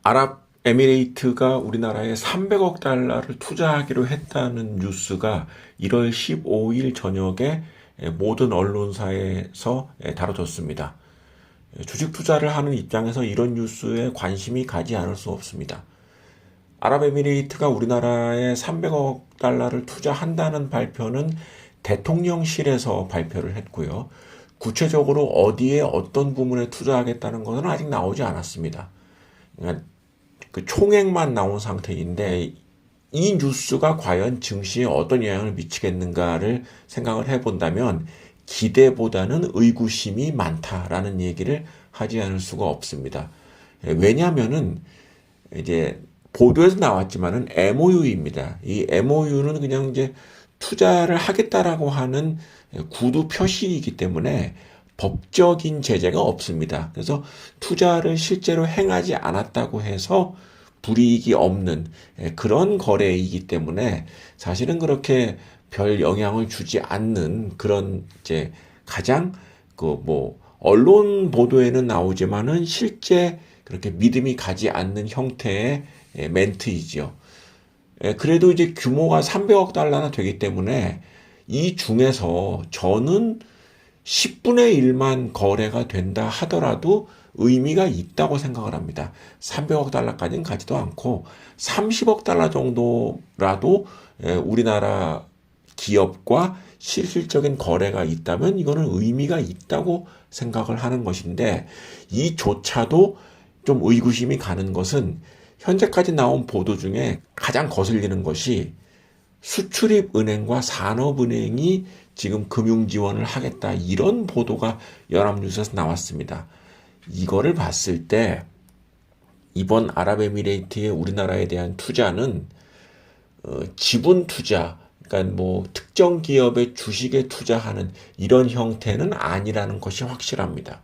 아랍에미레이트가 우리나라에 300억 달러를 투자하기로 했다는 뉴스가 1월 15일 저녁에 모든 언론사에서 다뤄졌습니다. 주식 투자를 하는 입장에서 이런 뉴스에 관심이 가지 않을 수 없습니다. 아랍에미레이트가 우리나라에 300억 달러를 투자한다는 발표는 대통령실에서 발표를 했고요. 구체적으로 어디에 어떤 부문에 투자하겠다는 것은 아직 나오지 않았습니다. 그러니까 그 총액만 나온 상태인데 이 뉴스가 과연 증시에 어떤 영향을 미치겠는가를 생각을 해본다면 기대보다는 의구심이 많다라는 얘기를 하지 않을 수가 없습니다. 왜냐하면은 이제 보도에서 나왔지만은 MOU입니다. 이 MOU는 그냥 이제 투자를 하겠다라고 하는 구두 표시이기 때문에 법적인 제재가 없습니다. 그래서 투자를 실제로 행하지 않았다고 해서 불이익이 없는 그런 거래이기 때문에 사실은 그렇게 별 영향을 주지 않는 그런 이제 가장 언론 보도에는 나오지만은 실제 그렇게 믿음이 가지 않는 형태의 멘트이죠. 그래도 이제 규모가 300억 달러나 되기 때문에 이 중에서 저는 10분의 1만 거래가 된다 하더라도 의미가 있다고 생각을 합니다. 300억 달러까지는 가지도 않고 30억 달러 정도라도 우리나라 기업과 실질적인 거래가 있다면 이거는 의미가 있다고 생각을 하는 것인데 이조차도 좀 의구심이 가는 것은 현재까지 나온 보도 중에 가장 거슬리는 것이 수출입은행과 산업은행이 지금 금융지원을 하겠다 이런 보도가 연합뉴스에서 나왔습니다. 이거를 봤을 때 이번 아랍에미레이트의 우리나라에 대한 투자는 지분 투자, 그러니까 뭐 특정 기업의 주식에 투자하는 이런 형태는 아니라는 것이 확실합니다.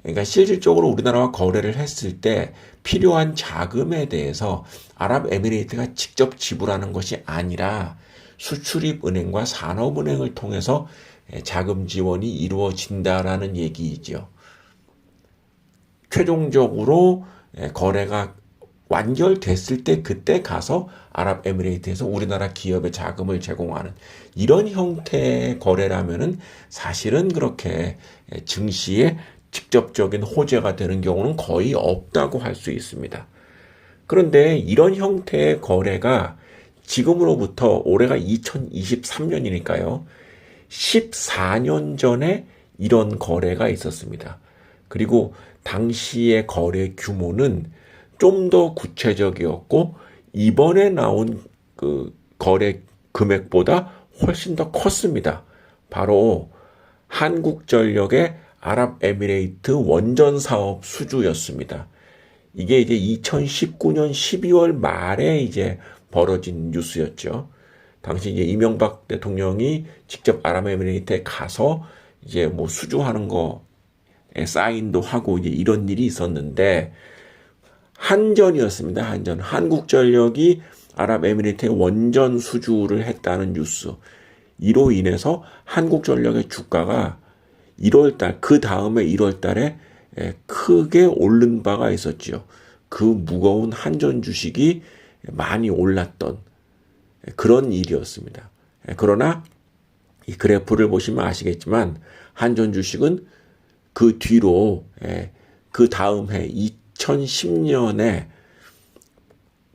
그러니까 실질적으로 우리나라와 거래를 했을 때 필요한 자금에 대해서 아랍에미레이트가 직접 지불하는 것이 아니라 수출입은행과 산업은행을 통해서 자금 지원이 이루어진다라는 얘기이죠. 최종적으로 거래가 완결됐을 때 그때 가서 아랍에미레이트에서 우리나라 기업에 자금을 제공하는 이런 형태의 거래라면은 사실은 그렇게 증시에 직접적인 호재가 되는 경우는 거의 없다고 할 수 있습니다. 그런데 이런 형태의 거래가 지금으로부터 올해가 2023년이니까요. 14년 전에 이런 거래가 있었습니다. 그리고 당시의 거래 규모는 좀 더 구체적이었고 이번에 나온 그 거래 금액보다 훨씬 더 컸습니다. 바로 한국전력의 아랍에미레이트 원전 사업 수주였습니다. 이게 이제 2019년 12월 말에 이제 벌어진 뉴스였죠. 당시 이제 이명박 대통령이 직접 아랍에미레이트에 가서 이제 뭐 수주하는 거에 사인도 하고 이제 이런 일이 있었는데 한전이었습니다. 한전. 한국전력이 아랍에미레이트에 원전 수주를 했다는 뉴스. 이로 인해서 한국전력의 주가가 1월달, 그 다음에 1월달에 크게 오른 바가 있었죠. 그 무거운 한전 주식이 많이 올랐던 그런 일이었습니다. 그러나 이 그래프를 보시면 아시겠지만 한전 주식은 그 뒤로 그 다음 해 2010년에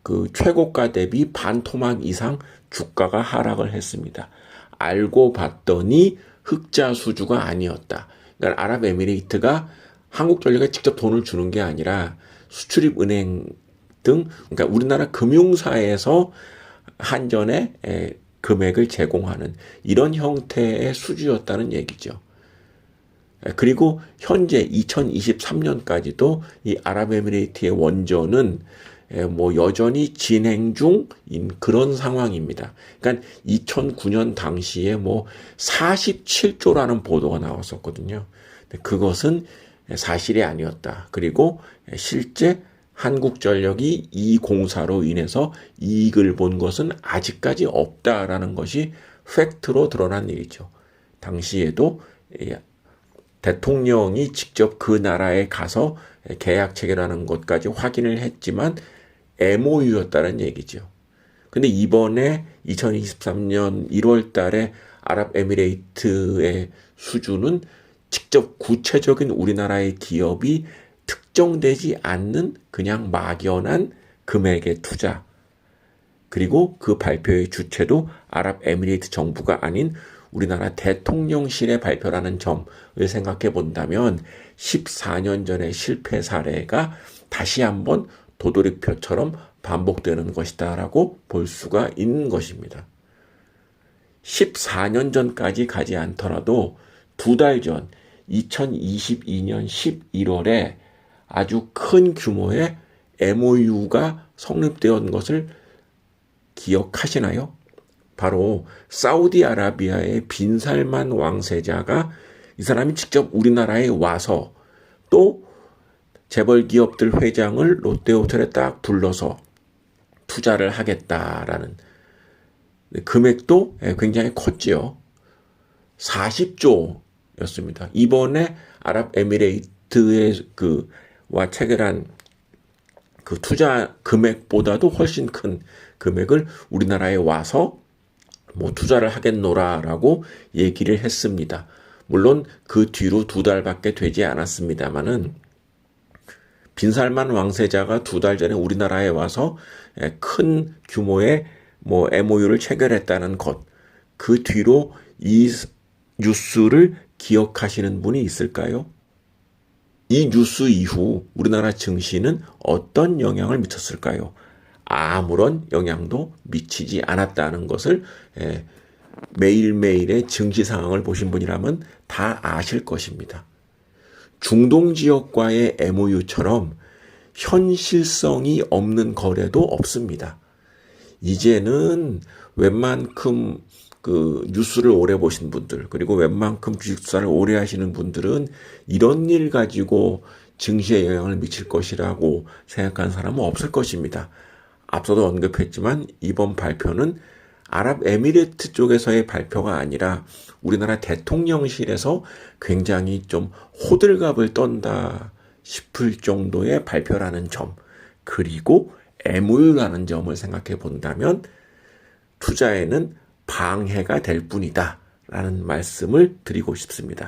그 최고가 대비 반토막 이상 주가가 하락을 했습니다. 알고 봤더니 흑자 수주가 아니었다. 그러니까 아랍에미레이트가 한국전력에 직접 돈을 주는 게 아니라 수출입은행 등 그러니까 우리나라 금융사에서 한전에 금액을 제공하는 이런 형태의 수주였다는 얘기죠. 그리고 현재 2023년까지도 이 아랍에미레이트의 원전은 뭐 여전히 진행 중인 그런 상황입니다. 그러니까 2009년 당시에 뭐 47조라는 보도가 나왔었거든요. 그것은 사실이 아니었다. 그리고 실제 한국전력이 이 공사로 인해서 이익을 본 것은 아직까지 없다라는 것이 팩트로 드러난 일이죠. 당시에도 대통령이 직접 그 나라에 가서 계약 체결하는 것까지 확인을 했지만 MOU였다는 얘기죠. 근데 이번에 2023년 1월 달에 아랍에미레이트의 수주는 직접 구체적인 우리나라의 기업이 특정되지 않는 그냥 막연한 금액의 투자. 그리고 그 발표의 주체도 아랍에미레이트 정부가 아닌 우리나라 대통령실의 발표라는 점을 생각해 본다면 14년 전의 실패 사례가 다시 한번 도돌이표처럼 반복되는 것이다라고 볼 수가 있는 것입니다. 14년 전까지 가지 않더라도 2달 전 2022년 11월에 아주 큰 규모의 MOU가 성립되었던 것을 기억하시나요? 바로 사우디아라비아의 빈살만 왕세자가 이 사람이 직접 우리나라에 와서 또 재벌 기업들 회장을 롯데호텔에 딱 불러서 투자를 하겠다라는 금액도 굉장히 컸지요. 40조였습니다. 이번에 아랍에미레이트의 와 체결한 그 투자 금액보다도 훨씬 큰 금액을 우리나라에 와서 뭐 투자를 하겠노라라고 얘기를 했습니다. 물론 그 뒤로 2달밖에 되지 않았습니다만은 빈살만 왕세자가 2달 전에 우리나라에 와서 큰 규모의 뭐 MOU를 체결했다는 것, 그 뒤로 이 뉴스를 기억하시는 분이 있을까요? 이 뉴스 이후 우리나라 증시는 어떤 영향을 미쳤을까요? 아무런 영향도 미치지 않았다는 것을 매일매일의 증시 상황을 보신 분이라면 다 아실 것입니다. 중동 지역과의 MOU처럼 현실성이 없는 거래도 없습니다. 이제는 웬만큼 뉴스를 오래 보신 분들, 그리고 웬만큼 주식 투자를 오래 하시는 분들은 이런 일 가지고 증시에 영향을 미칠 것이라고 생각하는 사람은 없을 것입니다. 앞서도 언급했지만 이번 발표는 아랍에미레이트 쪽에서의 발표가 아니라 우리나라 대통령실에서 굉장히 좀 호들갑을 떤다 싶을 정도의 발표라는 점, 그리고 MOU라는 점을 생각해 본다면 투자에는 방해가 될 뿐이다 라는 말씀을 드리고 싶습니다.